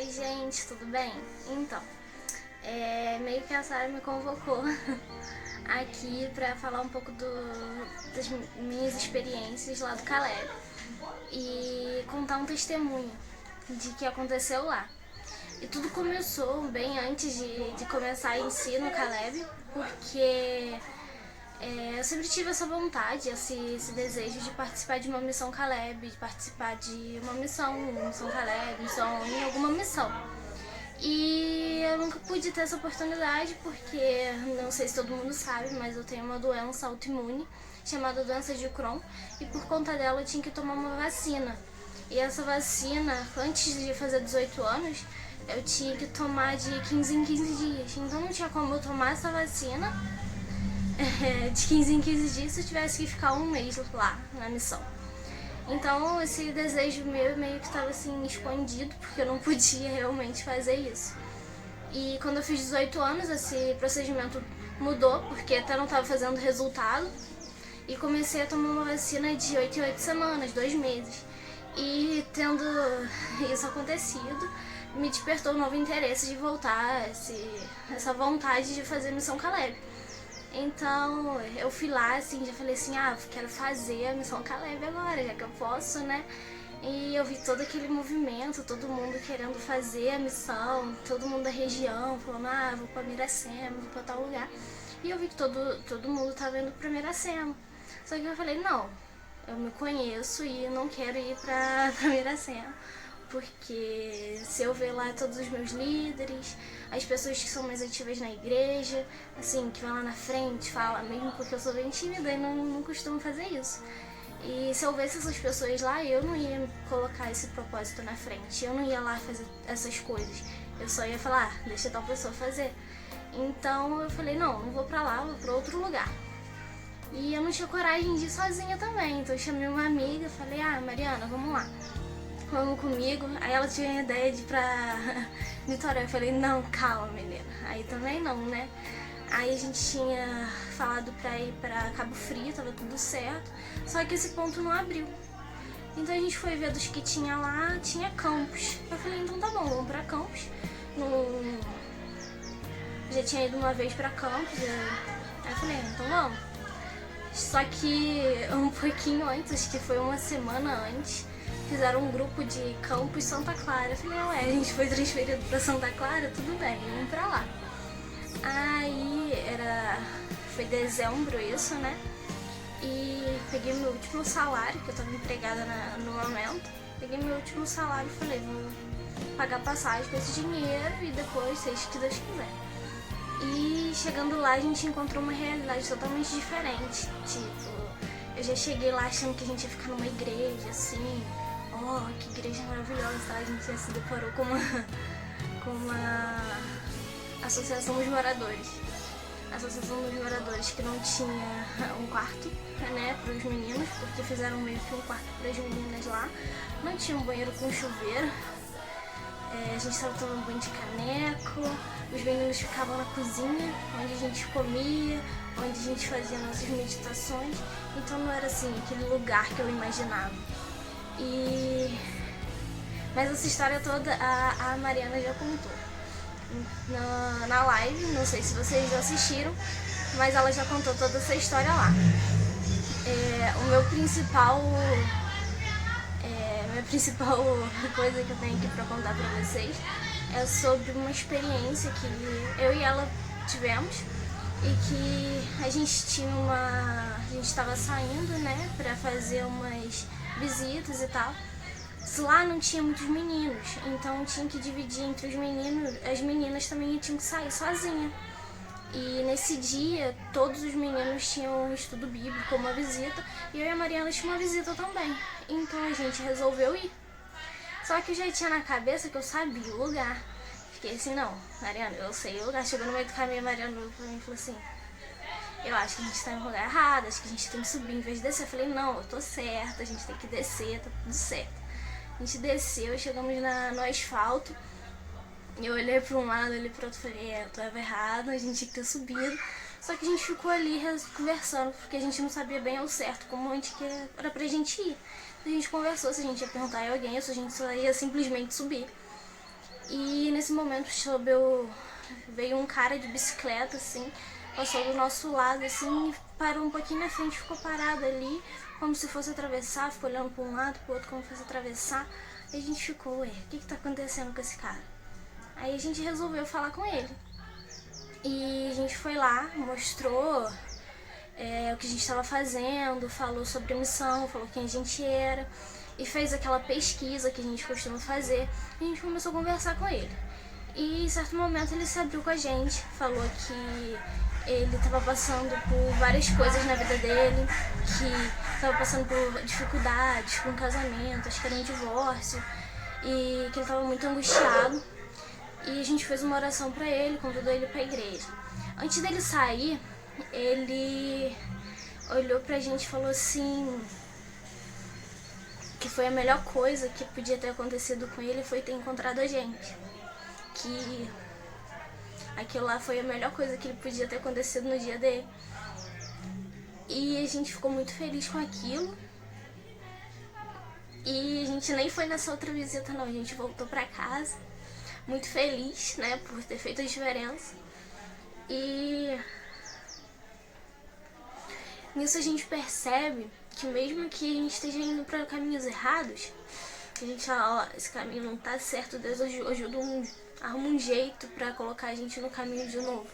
Oi gente, tudo bem? Então, meio que a Sarah me convocou aqui pra falar um pouco das minhas experiências lá do Caleb e contar um testemunho de que aconteceu lá. E tudo começou bem antes de começar em si no Caleb, porque eu sempre tive essa vontade, esse desejo de participar de uma missão Caleb, de participar de uma missão Caleb, missão em alguma missão. E eu nunca pude ter essa oportunidade porque, não sei se todo mundo sabe, mas eu tenho uma doença autoimune chamada doença de Crohn e por conta dela eu tinha que tomar uma vacina. E essa vacina, antes de fazer 18 anos, eu tinha que tomar de 15 em 15 dias. Então não tinha como eu tomar essa vacina de 15 em 15 dias se eu tivesse que ficar um mês lá na missão. Então esse desejo meu meio que estava assim escondido, porque eu não podia realmente fazer isso. E quando eu fiz 18 anos, esse procedimento mudou, porque até não estava fazendo resultado. E comecei a tomar uma vacina de 8 em 8 semanas, 2 meses. E tendo isso acontecido, me despertou um novo interesse de voltar, essa vontade de fazer missão Caleb. Então eu fui lá, assim, já falei assim, quero fazer a missão Caleb agora, já que eu posso, né? E eu vi todo aquele movimento, todo mundo querendo fazer a missão, todo mundo da região falando, vou pra Miracema, vou pra tal lugar. E eu vi que todo mundo tava indo pra Miracema. Só que eu falei, não, eu me conheço e não quero ir pra Miracema. Porque se eu ver lá todos os meus líderes, as pessoas que são mais ativas na igreja, assim, que vão lá na frente, falam mesmo, porque eu sou bem tímida e não costumo fazer isso. E se eu visse essas pessoas lá, eu não ia colocar esse propósito na frente, eu não ia lá fazer essas coisas. Eu só ia falar, deixa tal pessoa fazer. Então eu falei, não vou pra lá, vou pra outro lugar. E eu não tinha coragem de ir sozinha também, então eu chamei uma amiga e falei, Mariana, vamos lá. Vamos comigo. Aí ela tinha a ideia de ir pra Vitória. Eu falei, não, calma, menina. Aí também não, né? Aí a gente tinha falado pra ir pra Cabo Frio, tava tudo certo. Só que esse ponto não abriu. Então a gente foi ver dos que tinha lá, tinha Campos. Eu falei, então tá bom, vamos pra Campos. Já tinha ido uma vez pra Campos. Aí eu falei, então vamos. Só que um pouquinho antes, acho que foi uma semana antes, fizeram um grupo de Campos Santa Clara. Eu falei, a gente foi transferido pra Santa Clara, tudo bem, vamos pra lá. Aí foi dezembro isso, né? E peguei meu último salário, que eu tava empregada no momento. Peguei meu último salário e falei, vou pagar passagem com esse dinheiro e depois, seja o que Deus quiser. E chegando lá a gente encontrou uma realidade totalmente diferente. Tipo, eu já cheguei lá achando que a gente ia ficar numa igreja, assim, que igreja maravilhosa, tá? A gente já se deparou com uma associação dos moradores. A associação dos moradores que não tinha um quarto, né, para os meninos, porque fizeram meio que um quarto para as meninas lá. Não tinha um banheiro com chuveiro. A gente estava tomando banho de caneco, os meninos ficavam na cozinha, onde a gente comia, onde a gente fazia nossas meditações. Então não era assim, aquele lugar que eu imaginava. Mas essa história toda a Mariana já contou na live, não sei se vocês já assistiram, mas ela já contou toda essa história lá. A principal coisa que eu tenho aqui pra contar pra vocês é sobre uma experiência que eu e ela tivemos e que a gente estava saindo, né, pra fazer umas visitas e tal. Lá não tinha muitos meninos, então tinha que dividir entre os meninos, as meninas também tinham que sair sozinha. E nesse dia, todos os meninos tinham um estudo bíblico, uma visita, e eu e a Mariana tinha uma visita também. Então a gente resolveu ir. Só que eu já tinha na cabeça que eu sabia o lugar. Fiquei assim, não, Mariana, eu sei o lugar. Chegou no meio do caminho, a Mariana falou pra mim e falou assim, eu acho que a gente tá no lugar errado, acho que a gente tem que subir em vez de descer. Eu falei, não, eu tô certa, a gente tem que descer, tá tudo certo. A gente desceu, chegamos no asfalto. Eu olhei pra um lado, olhei pro outro, falei, eu tava errado, a gente tinha que ter subido. Só que a gente ficou ali conversando, porque a gente não sabia bem ao certo como a gente era pra gente ir. A gente conversou se a gente ia perguntar a alguém ou se a gente só ia simplesmente subir. E nesse momento veio um cara de bicicleta, assim, passou do nosso lado, assim, parou um pouquinho na frente, ficou parado ali, como se fosse atravessar, ficou olhando para um lado, pro outro, como se fosse atravessar. E a gente ficou, ué, o que tá acontecendo com esse cara? Aí a gente resolveu falar com ele. E a gente foi lá, mostrou o que a gente estava fazendo, falou sobre a missão, falou quem a gente era e fez aquela pesquisa que a gente costuma fazer. E a gente começou a conversar com ele. E em certo momento ele se abriu com a gente, falou que ele estava passando por várias coisas na vida dele, que estava passando por dificuldades com casamento, acho que era um divórcio, e que ele estava muito angustiado. E a gente fez uma oração pra ele, convidou ele pra igreja. Antes dele sair, ele olhou pra gente e falou assim que foi a melhor coisa que podia ter acontecido com ele foi ter encontrado a gente. Que aquilo lá foi a melhor coisa que ele podia ter acontecido no dia dele. E a gente ficou muito feliz com aquilo. E a gente nem foi nessa outra visita não, a gente voltou pra casa muito feliz, né, por ter feito a diferença. E nisso a gente percebe que mesmo que a gente esteja indo para caminhos errados, a gente fala, ó, esse caminho não tá certo, Deus arruma um jeito para colocar a gente no caminho de novo.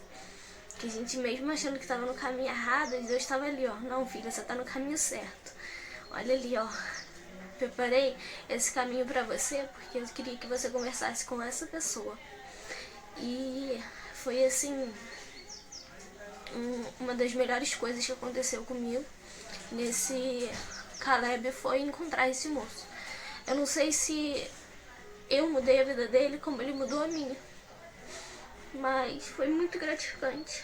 Que a gente mesmo achando que estava no caminho errado, Deus estava ali, ó, não filha, você tá no caminho certo. Olha ali, ó, preparei esse caminho pra você porque eu queria que você conversasse com essa pessoa. E foi assim, uma das melhores coisas que aconteceu comigo nesse Caleb foi encontrar esse moço. Eu não sei se eu mudei a vida dele como ele mudou a minha, mas foi muito gratificante.